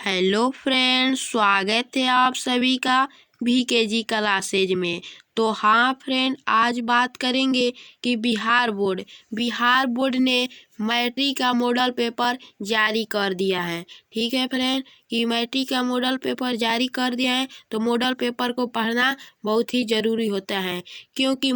Hello friends, स्वागत है आप सभी का VKG क्लासेज में। तो हाँ फ्रेंड, आज बात करेंगे कि बिहार बोर्ड ने मैट्रिक का मॉडल पेपर जारी कर दिया है। ठीक है फ्रेंड, कि मैट्रिक का मॉडल पेपर जारी कर दिया है तो मॉडल पेपर को पढ़ना बहुत ही ज़रूरी होता है, क्योंकि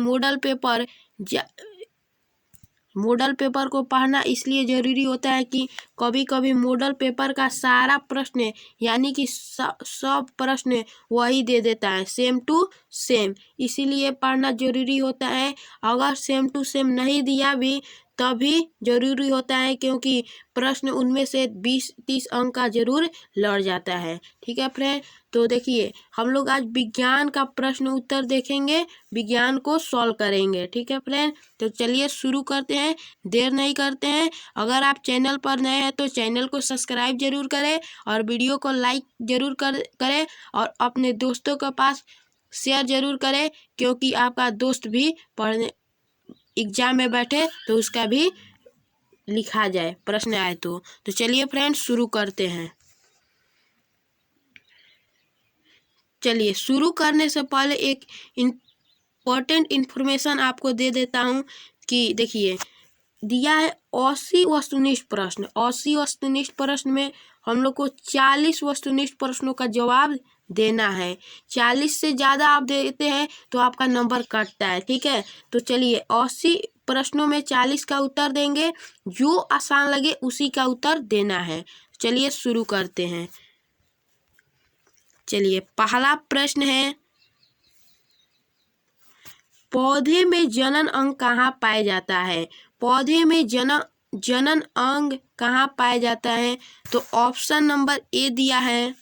मॉडल पेपर को पढ़ना इसलिए ज़रूरी होता है कि कभी कभी मॉडल पेपर का सारा प्रश्न यानी कि सब प्रश्न वही दे देता है, सेम टू सेम। इसीलिए पढ़ना ज़रूरी होता है। अगर सेम टू सेम नहीं दिया भी तभी ज़रूरी होता है, क्योंकि प्रश्न उनमें से 20-30 अंक का ज़रूर लड़ जाता है। ठीक है फ्रेंड, तो देखिए हम लोग आज विज्ञान का प्रश्न उत्तर देखेंगे, विज्ञान को सॉल्व करेंगे। ठीक है फ्रेंड, तो चलिए शुरू करते हैं, देर नहीं करते हैं। अगर आप चैनल पर नए हैं तो चैनल को सब्सक्राइब जरूर करें और वीडियो को लाइक जरूर करें और अपने दोस्तों के पास शेयर जरूर करें, क्योंकि आपका दोस्त भी पढ़ने एग्जाम में बैठे तो उसका भी लिखा जाए, प्रश्न आए तो चलिए फ्रेंड शुरू करते हैं। चलिए शुरू करने से पहले एक इम्पोर्टेंट इन्फॉर्मेशन आपको दे देता हूँ कि देखिए दिया है 80 वस्तुनिष्ठ प्रश्न। 80 वस्तुनिष्ठ प्रश्न में हम लोग को 40 वस्तुनिष्ठ प्रश्नों का जवाब देना है। 40 से ज़्यादा आप देते हैं तो आपका नंबर कटता है। ठीक है, तो चलिए 80 प्रश्नों में 40 का उत्तर देंगे, जो आसान लगे उसी का उत्तर देना है। चलिए शुरू करते हैं। चलिए पहला प्रश्न है, पौधे में जनन अंग कहाँ पाया जाता है? पौधे में जनन अंग कहाँ पाया जाता है? तो ऑप्शन नंबर ए दिया है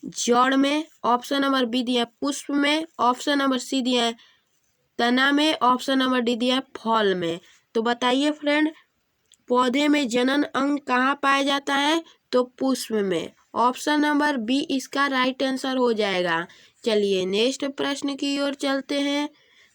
जड़ में, ऑप्शन नंबर बी दिया है पुष्प में, ऑप्शन नंबर सी दिया है तना में, ऑप्शन नंबर डी दिया है फल में। तो बताइए फ्रेंड, पौधे में जनन अंग कहाँ पाया जाता है? तो पुष्प में। ऑप्शन नंबर बी इसका राइट आंसर हो जाएगा। चलिए नेक्स्ट प्रश्न की ओर चलते हैं।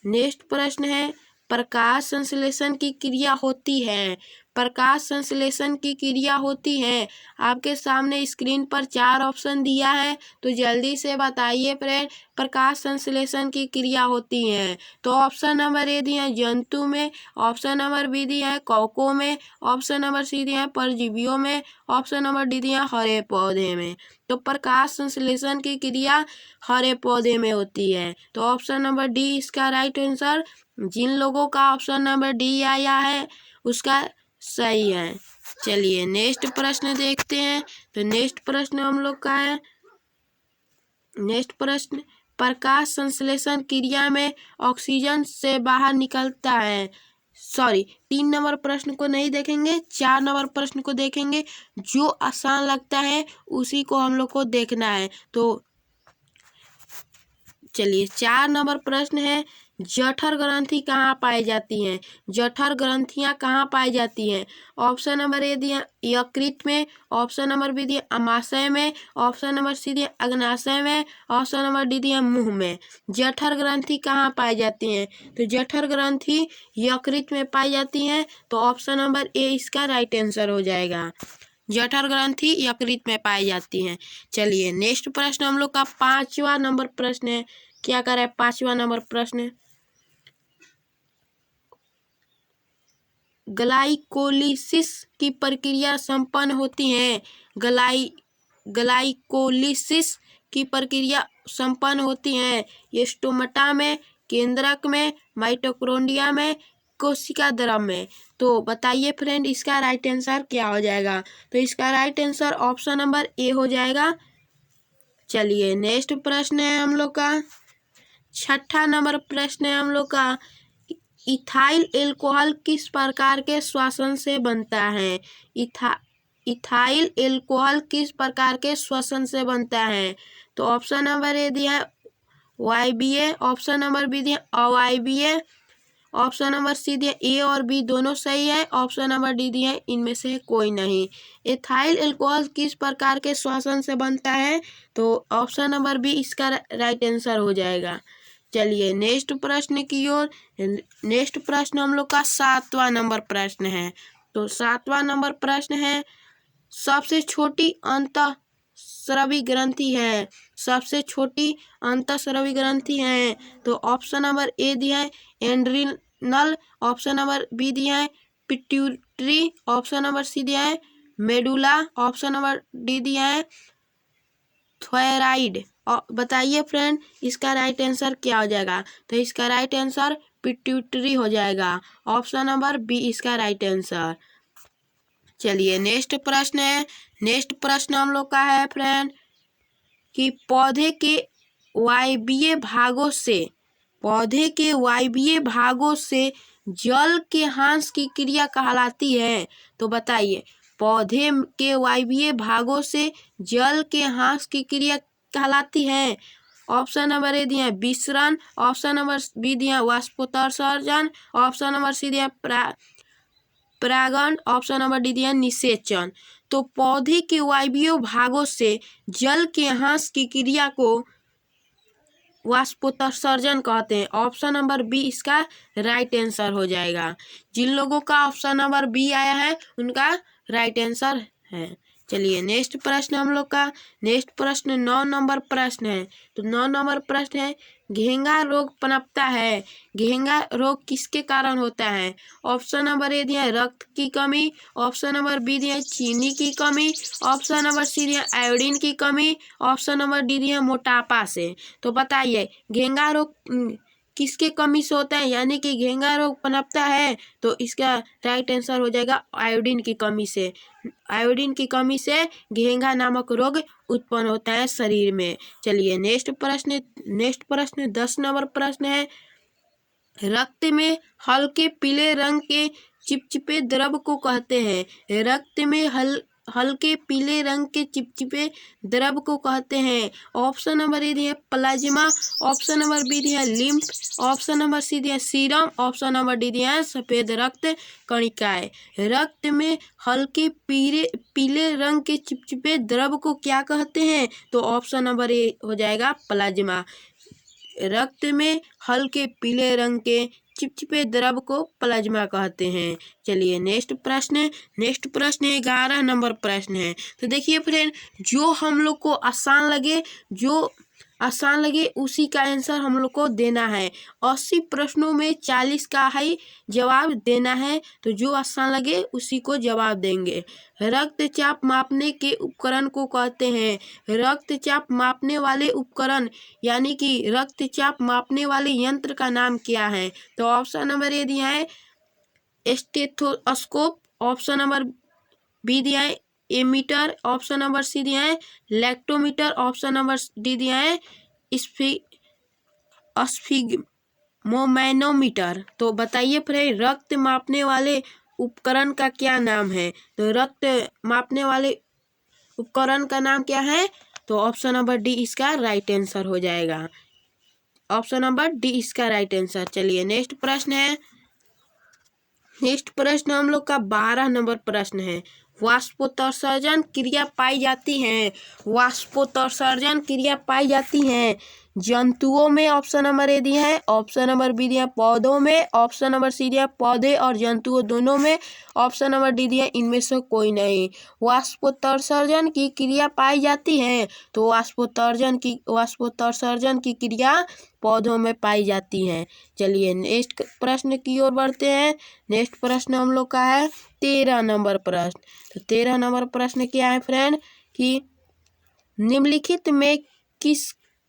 नेक्स्ट प्रश्न है, प्रकाश संश्लेषण की क्रिया होती है। प्रकाश संश्लेषण की क्रिया होती है। आपके सामने स्क्रीन पर 4 ऑप्शन दिया है, तो जल्दी से बताइए फ्रेंड, प्रकाश संश्लेषण की क्रिया होती है। तो ऑप्शन नंबर ए दिया है जंतु में, ऑप्शन नंबर बी दिया है कवकों में, ऑप्शन नंबर सी दिया है परजीवियों में, ऑप्शन नंबर डी दिया है हरे पौधे में। तो प्रकाश संश्लेषण की क्रिया हरे पौधे में होती है। तो ऑप्शन नंबर डी इसका राइट आंसर। जिन लोगों का ऑप्शन नंबर डी आया है उसका सही है। चलिए नेक्स्ट प्रश्न देखते हैं। तो नेक्स्ट प्रश्न हम लोग का है, नेक्स्ट प्रश्न, प्रकाश संश्लेषण क्रिया में ऑक्सीजन से बाहर निकलता है। 3 नंबर प्रश्न को नहीं देखेंगे, 4 नंबर प्रश्न को देखेंगे। जो आसान लगता है उसी को हम लोग को देखना है। तो चलिए 4 नंबर प्रश्न है, जठर ग्रंथि कहाँ पाई जाती हैं? जठर ग्रंथियाँ कहाँ पाई जाती हैं? ऑप्शन नंबर ए दिया यकृत में, ऑप्शन नंबर बी दिया अमाशय में, ऑप्शन नंबर सी दिया अग्नाशय में, ऑप्शन नंबर डी दिया मुंह में। जठर ग्रंथि कहाँ पाई जाती हैं? तो जठर ग्रंथि यकृत में पाई जाती हैं। तो ऑप्शन नंबर ए इसका राइट आंसर हो जाएगा। जठर ग्रंथि यकृत में पाई जाती हैं। चलिए नेक्स्ट प्रश्न हम लोग का 5वां नंबर प्रश्न है। क्या करें 5वां नंबर प्रश्न, ग्लाइकोलिसिस की प्रक्रिया संपन्न होती है। ग्लाइकोलिसिस की प्रक्रिया संपन्न होती है ये स्टोमाटा में, केंद्रक में, माइटोकॉन्ड्रिया में, कोशिका द्रव में। तो बताइए फ्रेंड, इसका राइट आंसर क्या हो जाएगा? तो इसका राइट आंसर ऑप्शन नंबर ए हो जाएगा। चलिए नेक्स्ट प्रश्न है हम लोग का 6ठा नंबर प्रश्न है हम लोग का, इथाइल एल्कोहल किस प्रकार के श्वसन से बनता है? इथाइल एल्कोहल किस प्रकार के श्वसन से बनता है? तो ऑप्शन नंबर ए दिया है वायबीए, ऑप्शन नंबर बी दिया अवायबीय, ऑप्शन नंबर सी दिया ए और बी दोनों सही है, ऑप्शन नंबर डी दिया इनमें से कोई नहीं। इथाइल एल्कोहल किस प्रकार के श्वसन से बनता है? तो ऑप्शन नंबर बी इसका राइट आंसर हो जाएगा। चलिए नेक्स्ट प्रश्न की ओर। नेक्स्ट प्रश्न हम लोग का 7वां नंबर प्रश्न है। तो 7वां नंबर प्रश्न है, सबसे छोटी अंतः स्रवी ग्रंथि है? सबसे छोटी अंतःस्रवी ग्रंथि है? तो ऑप्शन नंबर ए दिया है एड्रिनल, ऑप्शन नंबर बी दिया है पिट्यूटरी, ऑप्शन नंबर सी दिया है मेडुला, ऑप्शन नंबर डी दिया है थायराइड। और बताइए फ्रेंड इसका राइट आंसर क्या हो जाएगा? तो इसका राइट आंसर पिट्यूटरी हो जाएगा। ऑप्शन नंबर बी इसका राइट आंसर। चलिए नेक्स्ट प्रश्न है। नेक्स्ट प्रश्न हम लोग का है फ्रेंड कि पौधे के वायवीय भागों से जल के ह्रास की क्रिया कहलाती है। तो बताइए पौधे के वायवीय भागों से जल के ह्रास की क्रिया कहलाती है। ऑप्शन नंबर ए दिया विसरण, ऑप्शन नंबर बी दिया वाष्पोत्सर्जन, ऑप्शन नंबर सी दिया परागण, ऑप्शन नंबर डी दिया निषेचन। तो पौधे के वायवीय भागों से जल के ह्रास की क्रिया को वाष्पोत्सर्जन कहते हैं। ऑप्शन नंबर बी इसका राइट आंसर हो जाएगा। जिन लोगों का ऑप्शन नंबर बी आया है उनका राइट आंसर है। चलिए नेक्स्ट प्रश्न हम लोग का। नेक्स्ट प्रश्न 9 नंबर प्रश्न है। तो 9 नंबर प्रश्न है घेंगा रोग पनपता है। घेंगा रोग किसके कारण होता है? ऑप्शन नंबर ए दिया रक्त की कमी, ऑप्शन नंबर बी दिया चीनी की कमी, ऑप्शन नंबर सी दिया आयोडीन की कमी, ऑप्शन नंबर डी दिया मोटापा से। तो बताइए घेंगा रोग किसके कमी से होता है, यानी कि घेंगा रोग पनपता है? तो इसका राइट आंसर हो जाएगा आयोडीन की कमी से। आयोडीन की कमी से घेंगा नामक रोग उत्पन्न होता है शरीर में। चलिए नेक्स्ट प्रश्न 10 नंबर प्रश्न है रक्त में हल्के पीले रंग के चिपचिपे द्रव को कहते हैं। रक्त में हल्के पीले रंग के चिपचिपे द्रव को कहते हैं। ऑप्शन नंबर ए दिया प्लाज्मा, ऑप्शन नंबर बी दिया लिम्फ, ऑप्शन नंबर सी दिया सीरम, ऑप्शन नंबर डी दिया सफेद रक्त कणिकाएं। रक्त में हल्के पीले रंग के चिपचिपे द्रव को क्या कहते हैं? तो ऑप्शन नंबर ए हो जाएगा प्लाज्मा। रक्त में हल्के पीले रंग के चिपचिपे द्रव को प्लाज्मा कहते हैं। चलिए नेक्स्ट प्रश्न 11 नंबर प्रश्न है। तो देखिए फ्रेंड जो हम लोग को आसान लगे उसी का आंसर हम लोग को देना है। 80 प्रश्नों में 40 का ही जवाब देना है। तो जो आसान लगे उसी को जवाब देंगे। रक्तचाप मापने के उपकरण को कहते हैं। रक्तचाप मापने वाले उपकरण यानी कि रक्तचाप मापने वाले यंत्र का नाम क्या है? तो ऑप्शन नंबर ए दिया है स्टेथोस्कोप, ऑप्शन नंबर बी दिया है एमीटर, ऑप्शन नंबर सी दिया है लैक्टोमीटर, ऑप्शन नंबर डी दिया है स्फिग्मोमैनोमीटर। तो बताइए फ्रेंड रक्त मापने वाले उपकरण का क्या नाम है? तो रक्त मापने वाले उपकरण का नाम क्या है? तो ऑप्शन नंबर डी इसका राइट आंसर हो जाएगा। ऑप्शन नंबर डी इसका राइट आंसर। चलिए नेक्स्ट प्रश्न है। नेक्स्ट प्रश्न हम लोग का 12 नंबर प्रश्न है। वाष्पोत्सर्जन क्रिया पाई जाती है। वाष्पोत्सर्जन क्रिया पाई जाती है जंतुओं में, ऑप्शन नंबर ए दिया है, ऑप्शन नंबर बी दिया पौधों में, ऑप्शन नंबर सी दिया पौधे और जंतुओं दोनों में, ऑप्शन नंबर डी दिया इनमें से कोई नहीं। वाष्पोत्सर्जन की क्रिया पाई जाती है तो वाष्पोत्सर्जन की क्रिया पौधों में पाई जाती है। चलिए नेक्स्ट प्रश्न की ओर बढ़ते हैं। नेक्स्ट प्रश्न हम लोग का है 13 नंबर प्रश्न। तो 13 नंबर प्रश्न क्या है फ्रेंड कि निम्नलिखित में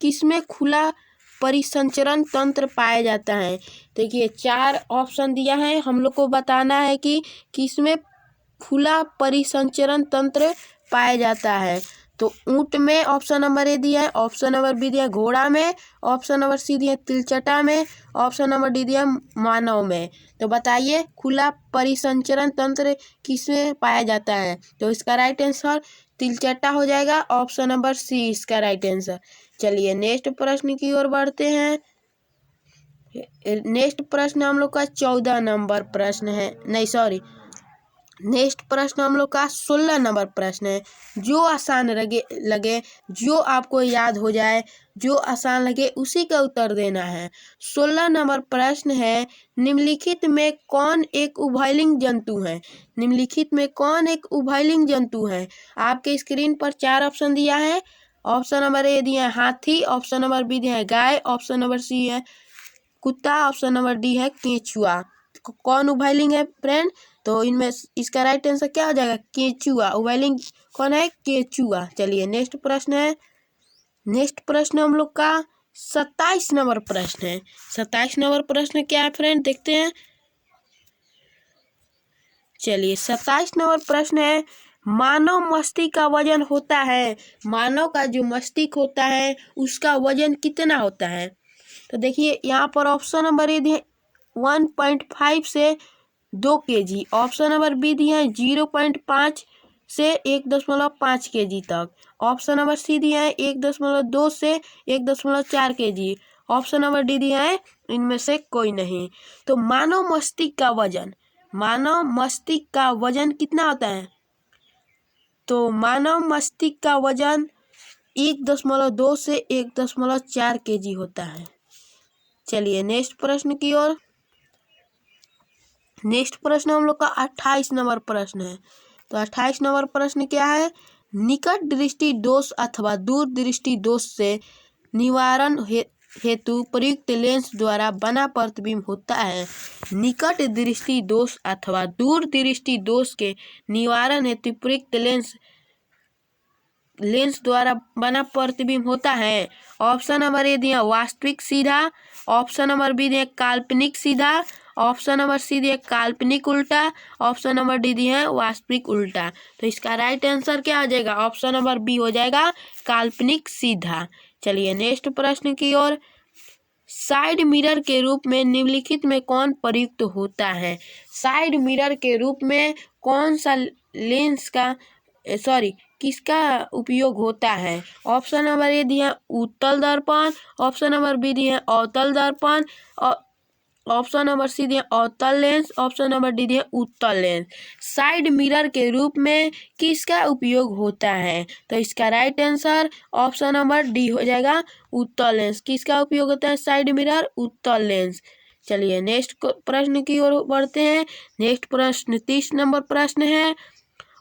किसमें खुला परिसंचरण तंत्र पाया जाता है? देखिए 4 ऑप्शन दिया है, हम लोग को बताना है कि किसमें खुला परिसंचरण तंत्र पाया जाता है। तो ऊंट में ऑप्शन नंबर ए दिया है, ऑप्शन नंबर बी दिया घोड़ा में, ऑप्शन नंबर सी दिया तिलचटा में, ऑप्शन नंबर डी दिया मानव में। तो बताइए खुला परिसंचरण तंत्र किसमें पाया जाता है? तो इसका राइट आंसर तिलचटा हो जाएगा। ऑप्शन नंबर सी इसका राइट आंसर। चलिए नेक्स्ट प्रश्न की ओर बढ़ते हैं। नेक्स्ट प्रश्न हम लोग का 14 नंबर प्रश्न है, नहीं सॉरी नेक्स्ट प्रश्न हम लोग का 16 नंबर प्रश्न है। जो आसान लगे जो आपको याद हो जाए, जो आसान लगे उसी का उत्तर देना है। 16 नंबर प्रश्न है, निम्नलिखित में कौन एक उभयलिंग जंतु है? निम्नलिखित में कौन एक उभयलिंग जंतु है? आपके स्क्रीन पर 4 ऑप्शन दिया है। ऑप्शन नंबर ए दिया है हाथी, ऑप्शन नंबर बी दिया है गाय, ऑप्शन नंबर सी है कुत्ता, ऑप्शन नंबर डी है केंचुआ। कौन उभयलिंग है फ्रेंड? तो इनमें इसका राइट आंसर क्या हो जाएगा? केंचुआ। उभयलिंग कौन है? केंचुआ। चलिए नेक्स्ट प्रश्न है। नेक्स्ट प्रश्न हम लोग का 27 नंबर प्रश्न है। 27 नंबर प्रश्न क्या है फ्रेंड? देखते हैं। चलिए 27 नंबर प्रश्न है, मानव मस्तिष्क का वजन होता है, मानव का जो मस्तिष्क होता है उसका वजन कितना होता है? तो देखिए यहाँ पर ऑप्शन नंबर ए दिए 1.5 से 2 kg, ऑप्शन नंबर बी दिए हैं 0.5 से 1.5 kg तक, ऑप्शन नंबर सी दिए हैं 1.2 से 1.4 kg, ऑप्शन नंबर डी दिया है इनमें से कोई नहीं। तो मानव मस्तिष्क का वजन कितना होता है? तो मानव मस्तिष्क का वजन 1.2 से 1.4 kg होता है। चलिए नेक्स्ट प्रश्न की ओर। नेक्स्ट प्रश्न हम लोग का 28 नंबर प्रश्न है। तो 28 नंबर प्रश्न क्या है? निकट दृष्टि दोष अथवा दूर दृष्टि दोष से निवारण हेतु प्रयुक्त लेंस द्वारा बना प्रतिबिंब होता है। निकट दृष्टि दोष अथवा दूर दृष्टि दोष के निवारण हेतु प्रयुक्त लेंस द्वारा बना प्रतिबिंब होता है। ऑप्शन नंबर ए दिया वास्तविक सीधा, ऑप्शन नंबर बी दिया काल्पनिक सीधा, ऑप्शन नंबर सी दिया काल्पनिक उल्टा, ऑप्शन नंबर डी दिया वास्तविक उल्टा। तो इसका राइट आंसर क्या हो जाएगा? ऑप्शन नंबर बी हो जाएगा काल्पनिक सीधा। चलिए नेक्स्ट प्रश्न की ओर। साइड मिरर के रूप में निम्नलिखित में कौन प्रयुक्त होता है? साइड मिरर के रूप में कौन सा लेंस का किसका उपयोग होता है? ऑप्शन नंबर ए दिया उत्तल दर्पण, ऑप्शन नंबर बी दिया अवतल दर्पण, ऑप्शन नंबर सी दिया अवतल लेंस, ऑप्शन नंबर डी दिया उत्तल लेंस। साइड मिरर के रूप में किसका उपयोग होता है? तो इसका right answer option number D हो जाएगा उत्तल लेंस। किसका उपयोग होता है साइड मिरर? उत्तल लेंस। चलिए नेक्स्ट प्रश्न की ओर बढ़ते हैं। नेक्स्ट प्रश्न 30 नंबर प्रश्न है,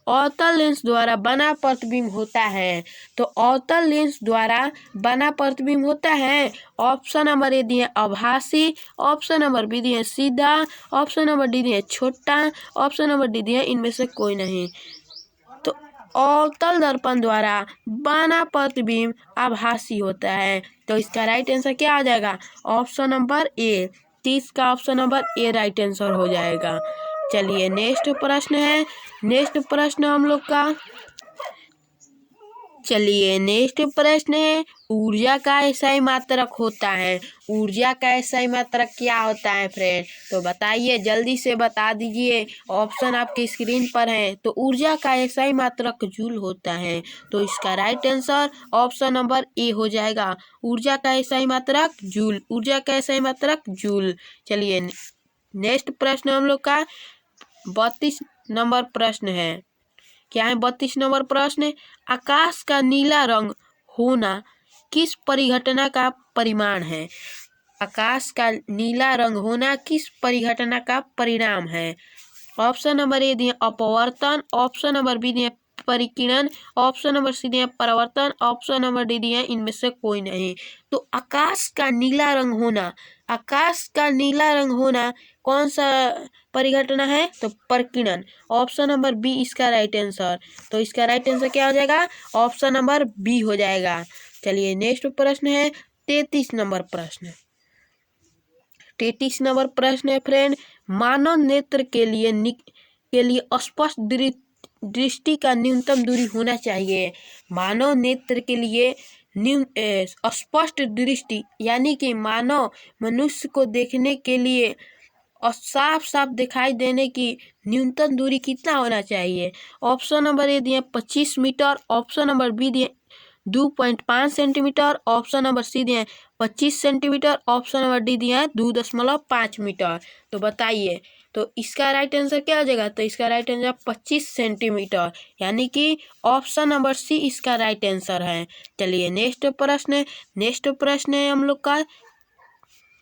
अवतल लेंस द्वारा बना प्रतिबिंब होता है। तो अवतल लेंस द्वारा बना प्रतिबिंब होता है। ऑप्शन नंबर ए दिए आभासी, ऑप्शन नंबर बी दिए सीधा, ऑप्शन नंबर डी दिए छोटा, ऑप्शन नंबर डी दिए इनमें से कोई नहीं। तो अवतल दर्पण द्वारा बना प्रतिबिंब आभासी होता है। तो इसका राइट आंसर क्या आ जाएगा? ऑप्शन नंबर ए। 30 का ऑप्शन नंबर ए राइट आंसर हो जाएगा। चलिए नेक्स्ट प्रश्न है। नेक्स्ट प्रश्न हम लोग का नेक्स्ट प्रश्न है, ऊर्जा का SI मात्रक होता है। ऊर्जा का SI मात्रक क्या होता है फ्रेंड? तो बताइए, जल्दी से बता दीजिए। ऑप्शन आपके स्क्रीन पर है। तो ऊर्जा का SI मात्रक जूल होता है। तो इसका राइट आंसर ऑप्शन नंबर ए हो जाएगा। ऊर्जा का SI मात्रक जूल। ऊर्जा का SI मात्रक जूल। चलिए नेक्स्ट प्रश्न हम लोग का 32 नंबर प्रश्न है। क्या है 32 नंबर प्रश्न? आकाश का नीला रंग होना किस परिघटना का परिमाण है? आकाश का नीला रंग होना किस परिघटना का परिणाम है? ऑप्शन नंबर ए दिए अपवर्तन, ऑप्शन नंबर बी दिए परिकिरण, ऑप्शन नंबर सी दिए परावर्तन, ऑप्शन नंबर डी दिए इनमें से कोई नहीं। तो आकाश का नीला रंग होना, आकाश का नीला रंग होना कौन सा परिघटना है? तो परिकिरण। ऑप्शन नंबर बी इसका राइट आंसर। तो इसका राइट आंसर क्या हो जाएगा? ऑप्शन नंबर बी हो जाएगा। चलिए नेक्स्ट प्रश्न है 33 नंबर प्रश्न। 33 नंबर प्रश्न है फ्रेंड, मानव नेत्र के लिए स्पष्ट दृष्टि का न्यूनतम दूरी होना चाहिए। मानव नेत्र के लिए स्पष्ट दृष्टि यानी कि मानव मनुष्य को देखने के लिए और साफ साफ दिखाई देने की न्यूनतम दूरी कितना होना चाहिए? ऑप्शन नंबर ए दिए 25 मीटर, ऑप्शन नंबर बी दिए 2.5 सेंटीमीटर, ऑप्शन नंबर सी दिए 25 सेंटीमीटर, ऑप्शन नंबर डी दिए 2.5 मीटर। तो बताइए तो इसका राइट आंसर क्या हो जाएगा? तो इसका राइट आंसर 25 सेंटीमीटर, यानी कि ऑप्शन नंबर सी इसका राइट आंसर है। चलिए नेक्स्ट प्रश्न है हम लोग का,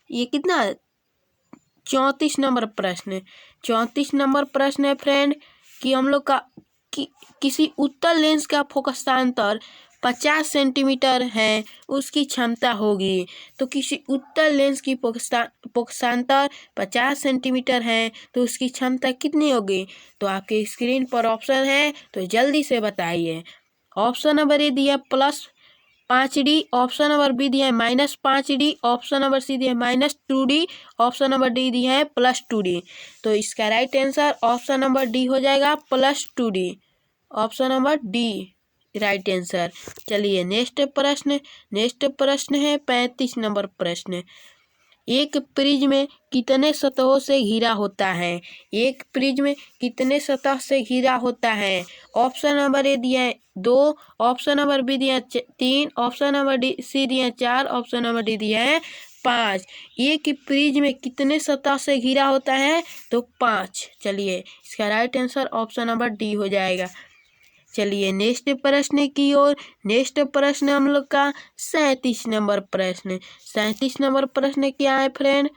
ये कितना 34 नंबर प्रश्न। 34 नंबर प्रश्न है फ्रेंड कि हम लोग का किसी उत्तल लेंस का फोकसांतर 50 सेंटीमीटर है, उसकी क्षमता होगी। तो किसी उत्तल लेंस की फोकसांतर 50 सेंटीमीटर है तो उसकी क्षमता कितनी होगी? तो आपके स्क्रीन पर ऑप्शन है, तो जल्दी से बताइए। ऑप्शन नंबर ए दिया +5D, ऑप्शन नंबर बी दिया है -5D, ऑप्शन नंबर सी दिया है -2D, ऑप्शन नंबर डी दिया है +2D। तो इसका right answer option number D हो जाएगा +2D, option number D right answer. चलिए नेक्स्ट प्रश्न है 35 नंबर प्रश्न। एक प्रिज्म में कितने सतहों से घिरा होता है? एक प्रिज्म में कितने सतह से घिरा होता है? ऑप्शन नंबर ए दिया है 2, ऑप्शन नंबर बी दिया है 3, ऑप्शन नंबर सी दिया है 4, ऑप्शन नंबर डी दिया है 5। एक प्रिज्म में कितने सतह से घिरा होता है? तो 5। चलिए इसका right answer option number D हो जाएगा। चलिए नेक्स्ट प्रश्न की ओर। नेक्स्ट प्रश्न हम लोग का 37 नंबर प्रश्न। 37 नंबर प्रश्न क्या है फ्रेंड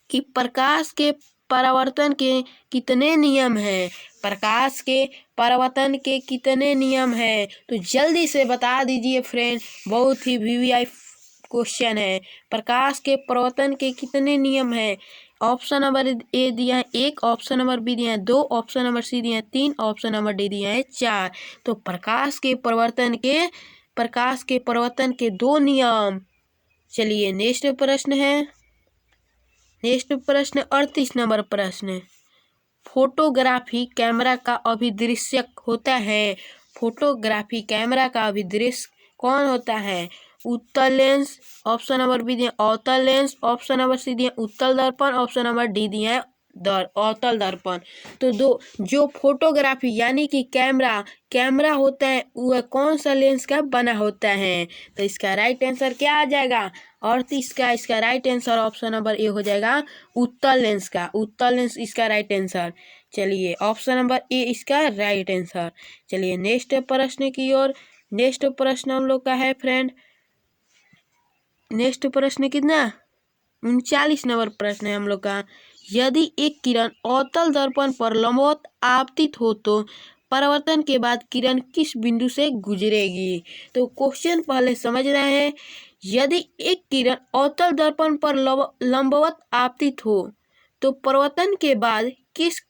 कि प्रकाश के परावर्तन के कितने नियम हैं? प्रकाश के परावर्तन के कितने नियम हैं? तो जल्दी से बता दीजिए फ्रेंड, बहुत ही वीवीआई क्वेश्चन है। प्रकाश के परावर्तन के कितने नियम हैं? ऑप्शन नंबर ए दिया है 1, ऑप्शन नंबर बी दिया है 2, ऑप्शन नंबर सी दिया है 3, ऑप्शन नंबर डी दिया है 4। तो प्रकाश के परावर्तन के 2 नियम। चलिए नेक्स्ट प्रश्न 38 नंबर प्रश्न। फोटोग्राफी कैमरा का अभिदृश्यक होता है। फोटोग्राफी कैमरा का अभिदृश्य कौन होता है? उत्तल लेंस, ऑप्शन नंबर बी दिया अवतल लेंस, ऑप्शन नंबर सी दिया उत्तल दर्पण, ऑप्शन नंबर डी दिया अवतल दर्पण। तो जो फोटोग्राफी यानी कि कैमरा होता है वह कौन सा लेंस का बना होता है? तो इसका राइट आंसर क्या आ जाएगा? 38 का इसका राइट आंसर ऑप्शन नंबर ए हो जाएगा उत्तल लेंस का। उत्तल लेंस इसका राइट आंसर। चलिए ऑप्शन नंबर ए इसका राइट आंसर। चलिए नेक्स्ट प्रश्न की ओर। नेक्स्ट प्रश्न हम लोग का है फ्रेंड, नेक्स्ट प्रश्न कितना 39 नंबर प्रश्न है हम लोग का। यदि एक किरण अवतल दर्पण पर लंबवत आपतित हो तो परावर्तन के बाद किरण किस बिंदु से गुजरेगी? तो क्वेश्चन पहले समझ रहे हैं। यदि एक किरण अवतल दर्पण पर लंबवत आपतित हो तो परावर्तन के बाद किस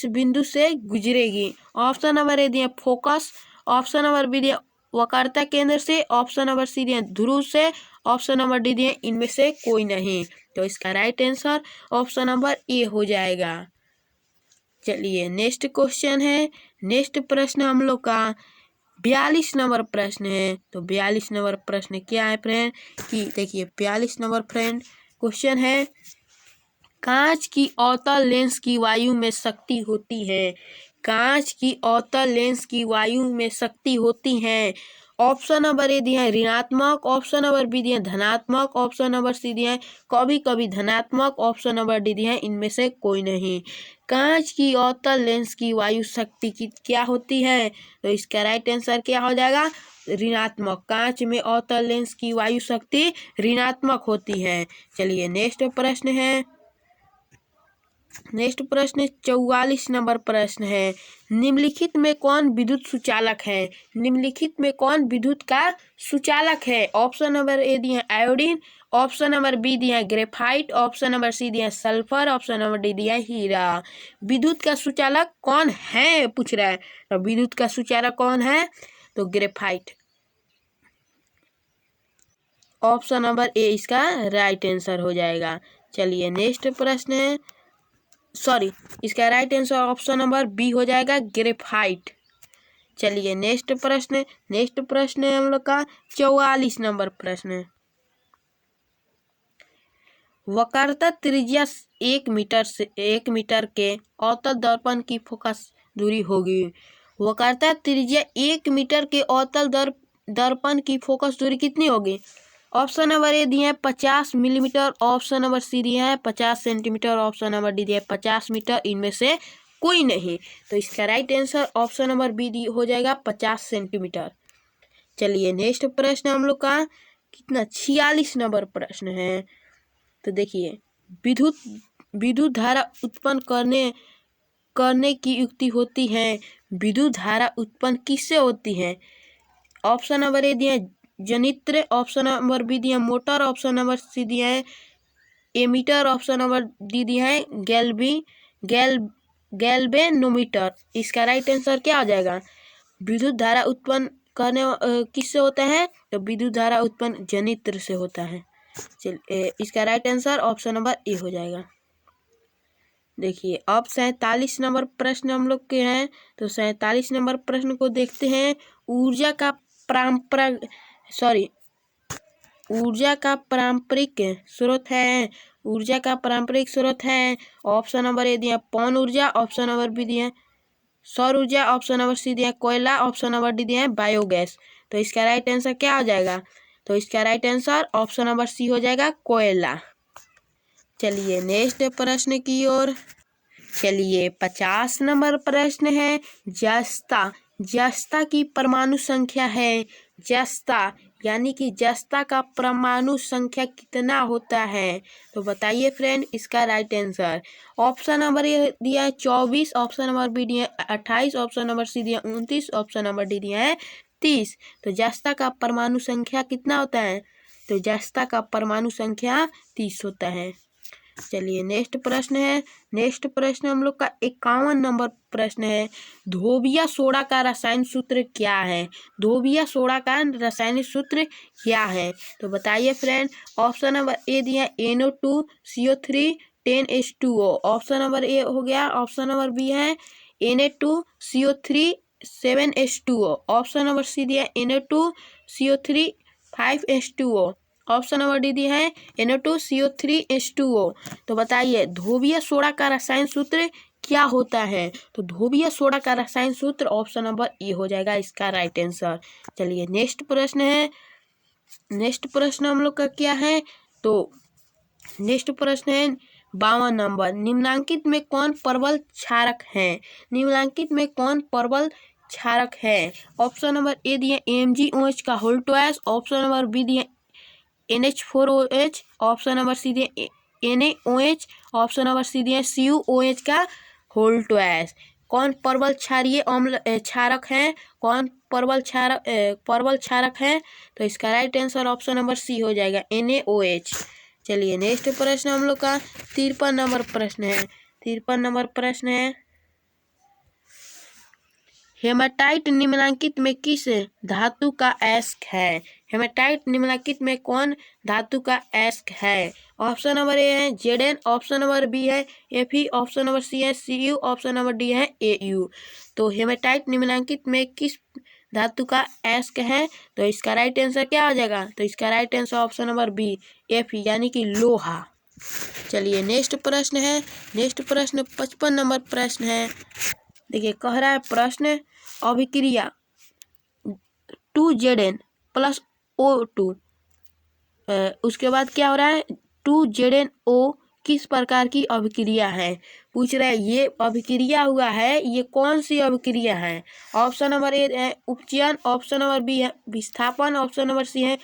बिंदु से गुजरेगी? ऑप्शन नंबर ए दिया फोकस, ऑप्शन नंबर बी दिया वक्रता केंद्र से, ऑप्शन नंबर सी दिया ध्रुव से, ऑप्शन नंबर डी दिया इनमें से कोई नहीं। तो इसका राइट आंसर ऑप्शन नंबर ए हो जाएगा। चलिए नेक्स्ट क्वेश्चन है। नेक्स्ट प्रश्न हम लोग का 42 नंबर प्रश्न है। तो 42 नंबर प्रश्न क्या है फ्रेंड कि देखिए 42 नंबर फ्रेंड क्वेश्चन है, कांच की अवतल लेंस की वायु में शक्ति होती है। कांच की अवतल लेंस की वायु में शक्ति होती है। ऑप्शन नंबर ए दिया है ऋणात्मक, ऑप्शन नंबर बी दिया है धनात्मक, ऑप्शन नंबर सी दिया है कभी कभी धनात्मक, ऑप्शन नंबर डी दिया है इनमें से कोई नहीं। कांच की अवतल लेंस की वायु शक्ति की क्या होती है? तो इसका राइट आंसर क्या हो जाएगा? ऋणात्मक। कांच में अवतल लेंस की वायु शक्ति ऋणात्मक होती है। चलिए नेक्स्ट प्रश्न 44 नंबर प्रश्न है। निम्नलिखित में कौन विद्युत सुचालक है? निम्नलिखित में कौन विद्युत का सुचालक है? ऑप्शन नंबर ए दिया आयोडीन, ऑप्शन नंबर बी दिया ग्रेफाइट, ऑप्शन नंबर सी दिया सल्फर, ऑप्शन नंबर डी दिया हीरा। विद्युत का सुचालक कौन है पूछ रहा है। तो विद्युत का सुचालक कौन है? तो ग्रेफाइट। ऑप्शन नंबर ए इसका राइट आंसर हो जाएगा। चलिए नेक्स्ट प्रश्न है, इसका right answer option number B हो जाएगा ग्रेफाइट। चलिए नेक्स्ट प्रश्न है हम लोग का 44 नंबर प्रश्न। वक्रता त्रिज्या 1 मीटर के अवतल दर्पण की फोकस दूरी होगी। वक्रता त्रिज्या 1 मीटर के अवतल दर्पण की फोकस दूरी कितनी होगी? ऑप्शन नंबर ए दिए हैं 50 मिलीमीटर, ऑप्शन नंबर सी दिए हैं 50 सेंटीमीटर, ऑप्शन नंबर डी दिया है 50 मीटर, इनमें से कोई नहीं। तो इसका right answer option number B D हो जाएगा 50 सेंटीमीटर। चलिए नेक्स्ट प्रश्न हम लोग का कितना 46 नंबर प्रश्न है। तो देखिए विद्युत धारा उत्पन्न करने की युक्ति होती है। विद्युत धारा उत्पन्न किससे होती है? ऑप्शन नंबर ए दिया है जनित्र, ऑप्शन नंबर बी दिया है मोटर, ऑप्शन नंबर सी दिया है एमीटर, ऑप्शन नंबर डी दिया है गैल्वेनोमीटर। इसका राइट आंसर क्या हो जाएगा? विद्युत धारा उत्पन्न करने किससे होता है? तो विद्युत धारा उत्पन्न जनित्र से होता है। चलिए इसका राइट आंसर ऑप्शन नंबर ए हो जाएगा। देखिए अब 47 नंबर प्रश्न हम लोग के हैं। तो 47 नंबर प्रश्न को देखते हैं। ऊर्जा का पारंपरिक स्रोत है। ऊर्जा का पारंपरिक स्रोत है। ऑप्शन नंबर ए दिया पवन ऊर्जा, ऑप्शन नंबर बी दिया सौर ऊर्जा, ऑप्शन नंबर सी दिया कोयला, ऑप्शन नंबर डी दिया बायोगैस। तो इसका राइट आंसर क्या हो जाएगा? तो इसका right answer option number C हो जाएगा कोयला। चलिए नेक्स्ट प्रश्न की ओर चलिए 50 नंबर प्रश्न है। जस्ता की परमाणु संख्या है। जस्ता यानी कि जस्ता का परमाणु संख्या कितना होता है? तो बताइए फ्रेंड इसका राइट आंसर। ऑप्शन नंबर ए दिया है 24, ऑप्शन नंबर बी दिया है 28, ऑप्शन नंबर सी दिया 29, ऑप्शन नंबर डी दिया है 30। तो जस्ता का परमाणु संख्या कितना होता है? तो जस्ता का परमाणु संख्या 30 होता है। चलिए नेक्स्ट प्रश्न है। नेक्स्ट प्रश्न हम लोग का 51 नंबर प्रश्न है। धोबिया सोडा का रासायनिक सूत्र क्या है? धोबिया सोडा का रासायनिक सूत्र क्या है? तो बताइए फ्रेंड। ऑप्शन नंबर ए दिया NO2CO3 10H2O, ऑप्शन नंबर ए हो गया। ऑप्शन नंबर बी है Na2CO3 7H2O, option number C दिया Na2CO3 5H2O, option number D दिया है Na2CO3H2O। तो बताइए धोबिया सोडा का रासायनिक सूत्र क्या होता है? तो धोबिया सोडा का रासायनिक सूत्र ऑप्शन नंबर ए हो जाएगा इसका राइट आंसर। चलिए नेक्स्ट प्रश्न है। नेक्स्ट प्रश्न हम लोग का क्या है? तो नेक्स्ट प्रश्न है 52 नंबर। निम्नांकित में कौन प्रबल क्षारक है? निम्नांकित में कौन प्रबल क्षारक है? ऑप्शन नंबर ए दिया MgOH का whole twice, option number B दिया NH4OH, ऑप्शन नंबर सी दिया NaOH, ऑप्शन नंबर सी दिया CuOH का होल ट्वाइस। कौन प्रबल क्षारीय अम्ल क्षारक है? कौन प्रबल क्षारक है? तो इसका right answer option number C हो जाएगा NaOH। चलिए नेक्स्ट प्रश्न हम लोग का 53 नंबर प्रश्न है। 53 नंबर प्रश्न है। हेमाटाइट निम्नलिखित में किस धातु का अयस्क है? हेमाटाइट निम्नलिखित में कौन धातु का अयस्क है? ऑप्शन नंबर ए है Zn, ऑप्शन नंबर बी है Fe, ऑप्शन नंबर सी है Cu, ऑप्शन नंबर डी है Au। तो हेमाटाइट निम्नलिखित में किस धातु का अयस्क है? तो इसका राइट आंसर क्या हो जाएगा? तो इसका right answer option number B Fe यानी कि लोहा। चलिए नेक्स्ट प्रश्न है। नेक्स्ट प्रश्न 55 नंबर प्रश्न है। देखिए कह रहा है प्रश्न अभिक्रिया 2Zn+O2 उसके बाद क्या हो रहा है 2ZnO किस प्रकार की अभिक्रिया है? पूछ रहा है ये अभिक्रिया हुआ है ये कौन सी अभिक्रिया है? ऑप्शन नंबर ए है उपचयन, ऑप्शन नंबर बी है विस्थापन, ऑप्शन नंबर सी है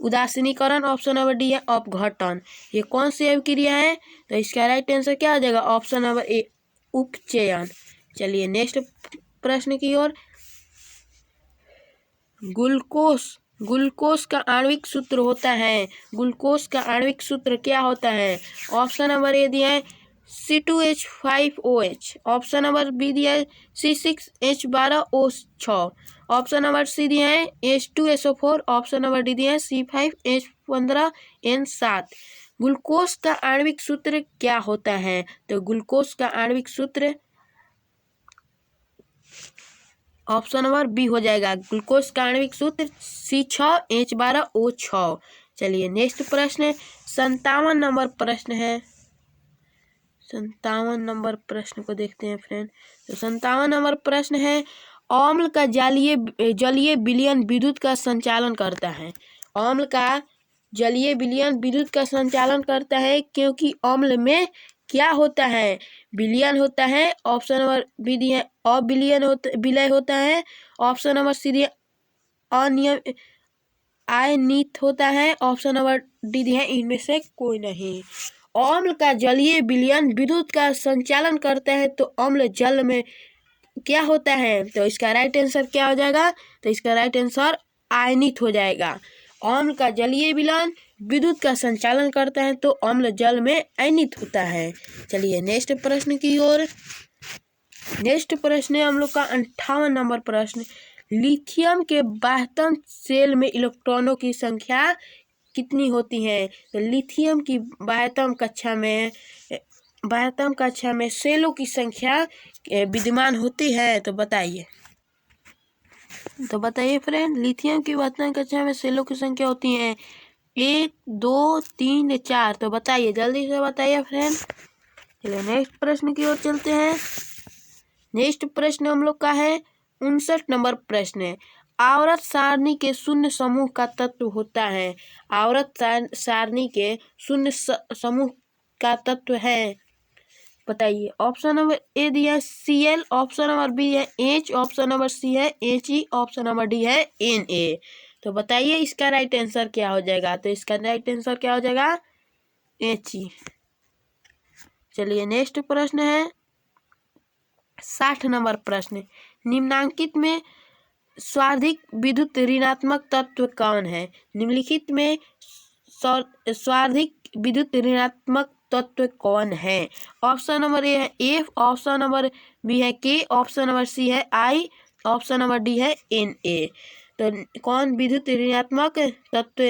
उदासीनीकरण, ऑप्शन नंबर डी है अपघटन। ये कौन सी अभिक्रिया है? तो इसका राइट आंसर क्या हो जाएगा? ऑप्शन नंबर ए उपचयन। चलिए नेक्स्ट प्रश्न की ओर। ग्लूकोज का आणविक सूत्र होता है। ग्लूकोज का आणविक सूत्र क्या होता है? ऑप्शन नंबर ए दिया है C2H5OH, ऑप्शन नंबर बी दिया है C6H12O6, ऑप्शन नंबर सी दिया है H2SO4, ऑप्शन नंबर डी दिया है C5H15N7। ग्लूकोज का आणविक सूत्र क्या होता है? तो ग्लूकोज का आणविक सूत्र ऑप्शन नंबर बी हो जाएगा। ग्लूकोज का आणविक सूत्र C6H12O6। चलिए नेक्स्ट प्रश्न 57 नंबर प्रश्न है। 57 नंबर प्रश्न को देखते हैं फ्रेंड। तो 57 नंबर प्रश्न है अम्ल का जलीय विलयन विद्युत का संचालन करता है। अम्ल का जलीय विलयन विद्युत का संचालन करता है क्योंकि अम्ल में क्या होता है, विलयन होता है। ऑप्शन नंबर बी दी है विलय होता है। ऑप्शन नंबर सी दी अनियम आयनित होता है। ऑप्शन नंबर डी दी है इनमें से कोई नहीं। अम्ल का जलीय विलयन विद्युत का संचालन करता है तो अम्ल जल में क्या होता है, तो इसका राइट आंसर क्या हो जाएगा, तो इसका राइट आंसर आयनित हो जाएगा। अम्ल का जलीय विलयन विद्युत का संचालन करता है तो अम्ल जल में आयनित होता है। चलिए नेक्स्ट प्रश्न की ओर। नेक्स्ट प्रश्न है हम लोग का 58 नंबर प्रश्न। लिथियम के बाह्यतम शेल में इलेक्ट्रॉनों की संख्या कितनी होती है, तो लिथियम की बाह्यतम कक्षा में शेलों की संख्या विद्यमान होती है, तो बताइए फ्रेंड। लिथियम की बाह्यतम कक्षा में शेलों की संख्या होती है 1 2 3 4, तो बताइए जल्दी से बताइए फ्रेंड। चलिए नेक्स्ट प्रश्न की ओर चलते हैं। नेक्स्ट प्रश्न हम लोग का है 59 नंबर प्रश्न है। आवर्त सारणी के शून्य समूह का तत्व होता है। आवर्त सारणी के शून्य समूह का तत्व है, बताइए। ऑप्शन नंबर ए दिया है Cl, ऑप्शन नंबर बी है H, ऑप्शन नंबर सी है He, ऑप्शन नंबर डी है Na। तो बताइए इसका राइट आंसर क्या हो जाएगा, तो इसका राइट आंसर क्या हो जाएगा He। चलिए नेक्स्ट प्रश्न है 60 नंबर प्रश्न। निम्नांकित में सर्वाधिक विद्युत ऋणात्मक तत्व कौन है। निम्नलिखित में सर्वाधिक विद्युत ऋणात्मक तत्व कौन है। ऑप्शन नंबर ए है F, ऑप्शन नंबर बी है K, ऑप्शन नंबर सी है I, ऑप्शन नंबर डी है Na। तो कौन विद्युत ऋणात्मक तत्व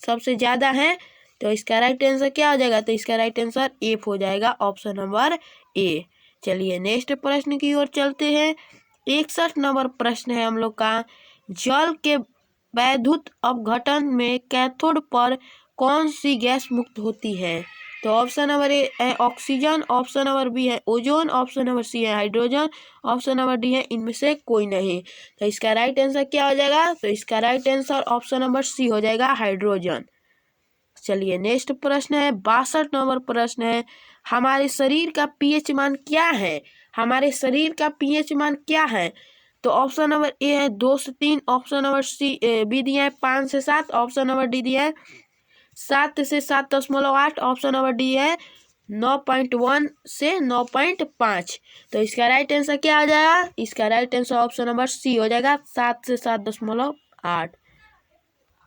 सबसे ज्यादा है, तो इसका राइट आंसर क्या हो जाएगा, तो इसका राइट आंसर F हो जाएगा, ऑप्शन नंबर ए। चलिए नेक्स्ट प्रश्न की ओर चलते हैं। 61 नंबर प्रश्न है हम लोग का। जल के वैद्युत अपघटन में कैथोड पर कौन सी गैस मुक्त होती है, तो ऑप्शन नंबर ए है ऑक्सीजन, ऑप्शन नंबर बी है ओजोन, ऑप्शन नंबर सी है हाइड्रोजन, ऑप्शन नंबर डी है इनमें से कोई नहीं। तो इसका राइट आंसर क्या हो जाएगा, तो इसका right answer option number C हो जाएगा, हाइड्रोजन। चलिए नेक्स्ट प्रश्न है 62 नंबर प्रश्न है। हमारे शरीर का पीएच मान क्या है। हमारे शरीर का पीएच मान क्या है, तो ऑप्शन नंबर ए है 2 से 3, ऑप्शन नंबर सी बी दिया है 5 से 7, ऑप्शन नंबर डी दिया है 7 से 7.8, ऑप्शन नंबर डी है 9.1 से 9.5। तो इसका राइट आंसर क्या आ जाएगा, इसका right answer option number C हो जाएगा 7 से 7.8।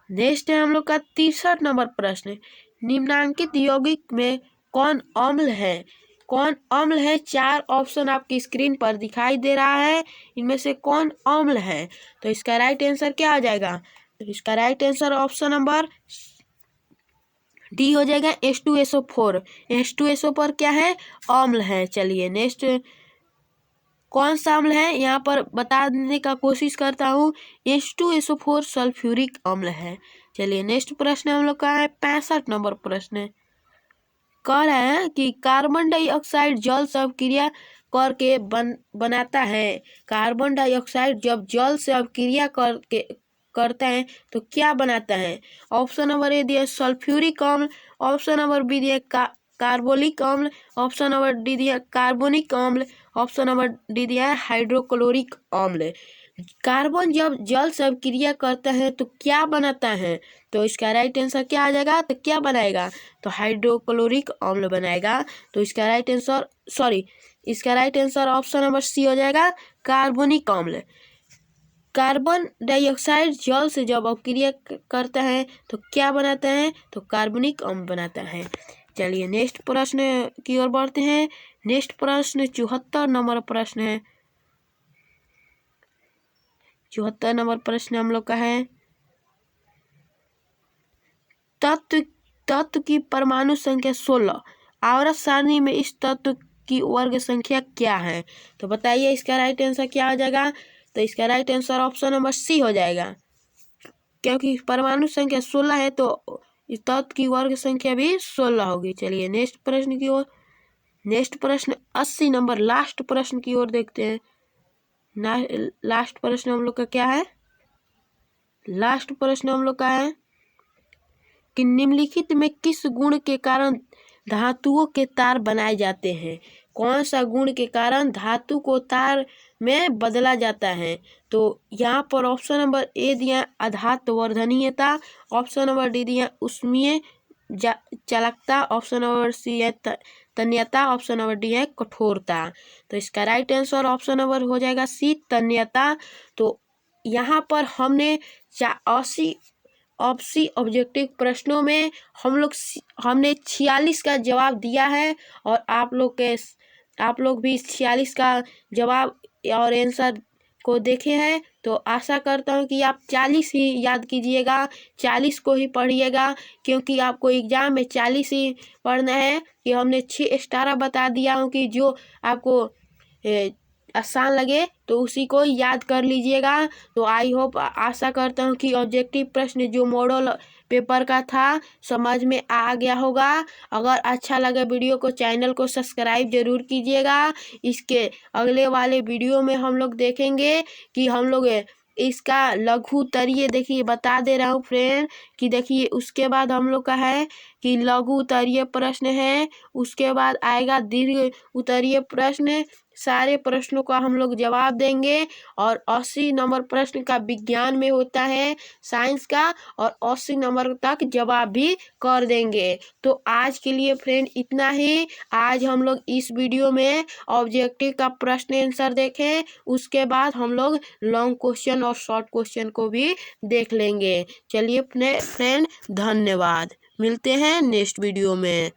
नेक्स्ट है हम लोग का 63 नंबर प्रश्न। निम्नांकित यौगिक में कौन अम्ल है। कौन अम्ल है, 4 ऑप्शन आपकी स्क्रीन पर दिखाई दे रहा है, इनमें से कौन अम्ल है, तो इसका राइट आंसर क्या आ जाएगा, तो इसका right answer option number D हो जाएगा H2SO4। H2SO पर क्या है, अम्ल है। चलिए नेक्स्ट कौन सा अम्ल है यहाँ पर बताने का कोशिश करता हूँ, H2SO4 सल्फ्यूरिक अम्ल है। चलिए नेक्स्ट प्रश्न हम लोग का है 65 नंबर प्रश्न। कह रहा है कि कार्बन डाइऑक्साइड जल से अभिक्रिया करके बनाता है। कार्बन डाइऑक्साइड जब जल से अभिक्रिया करता है तो क्या बनाता है। ऑप्शन नंबर ए दिया सल्फ्यूरिक अम्ल, ऑप्शन नंबर बी दिया कार्बोलिक अम्ल, ऑप्शन नंबर डी दिया कार्बोनिक अम्ल, ऑप्शन नंबर डी दिया है हाइड्रोक्लोरिक अम्ल। कार्बन जब जल से अभिक्रिया करता है तो क्या बनाता है, तो इसका राइट आंसर क्या आ जाएगा, तो क्या बनाएगा, तो हाइड्रोक्लोरिक अम्ल बनाएगा। तो इसका राइट आंसर इसका right answer option number C हो जाएगा, कार्बोनिक अम्ल। कार्बन डाइऑक्साइड जल से जब अभिक्रिया करता है तो क्या बनाता है, तो कार्बनिक अम्ल बनाता है। चलिए नेक्स्ट प्रश्न की ओर बढ़ते हैं। नेक्स्ट प्रश्न 74 नंबर प्रश्न है। 74 नंबर प्रश्न हम लोग का है तत्व की परमाणु संख्या 16। आवर्त सारणी में इस तत्व की वर्ग संख्या क्या है, तो बताइए इसका राइट आंसर क्या हो जाएगा, तो इसका right answer option number C हो जाएगा, क्योंकि परमाणु संख्या 16 है तो इस तत्व की वर्ग संख्या भी 16 होगी। चलिए नेक्स्ट प्रश्न की ओर। नेक्स्ट प्रश्न 80 नंबर लास्ट प्रश्न की ओर देखते हैं। लास्ट प्रश्न हम लोग का क्या है, लास्ट प्रश्न हम लोग का है कि निम्नलिखित में किस गुण के कारण धातुओं के तार बनाए जाते हैं। कौन सा गुण के कारण धातु को तार में बदला जाता है। तो यहाँ पर ऑप्शन नंबर ए दिया आधात वर्धनीयता, ऑप्शन नंबर डी दिया उष्मीय चालकता, ऑप्शन नंबर सी है तन्यता, ऑप्शन नंबर डी है कठोरता। तो इसका राइट आंसर ऑप्शन नंबर हो जाएगा सी तन्यता। तो यहाँ पर हमने 80 ऑब्जेक्टिव प्रश्नों में हमने 46 का जवाब दिया है और आप लोग भी 46 का जवाब और आंसर को देखे हैं। तो आशा करता हूँ कि आप 40 ही याद कीजिएगा, 40 को ही पढ़िएगा, क्योंकि आपको एग्जाम में 40 ही पढ़ना है। कि हमने 6 स्टार बता दिया हूँ कि जो आपको आसान लगे तो उसी को याद कर लीजिएगा। तो आई होप, आशा करता हूँ कि ऑब्जेक्टिव प्रश्न जो मॉडल पेपर का था समझ में आ गया होगा। अगर अच्छा लगे वीडियो को, चैनल को सब्सक्राइब जरूर कीजिएगा। इसके अगले वाले वीडियो में हम लोग देखेंगे कि हम लोग इसका लघु उत्तरीय, देखिए बता दे रहा हूँ फ्रेंड कि देखिए उसके बाद हम लोग का है कि लघु उत्तरीय प्रश्न है, उसके बाद आएगा दीर्घ उत्तरीय प्रश्न। सारे प्रश्नों का हम लोग जवाब देंगे और 80 नंबर प्रश्न का विज्ञान में होता है, साइंस का, और 80 नंबर तक जवाब भी कर देंगे। तो आज के लिए फ्रेंड इतना ही। आज हम लोग इस वीडियो में ऑब्जेक्टिव का प्रश्न आंसर देखें, उसके बाद हम लोग लॉन्ग क्वेश्चन और शॉर्ट क्वेश्चन को भी देख लेंगे। चलिए फ्रेंड, धन्यवाद, मिलते हैं नेक्स्ट वीडियो में।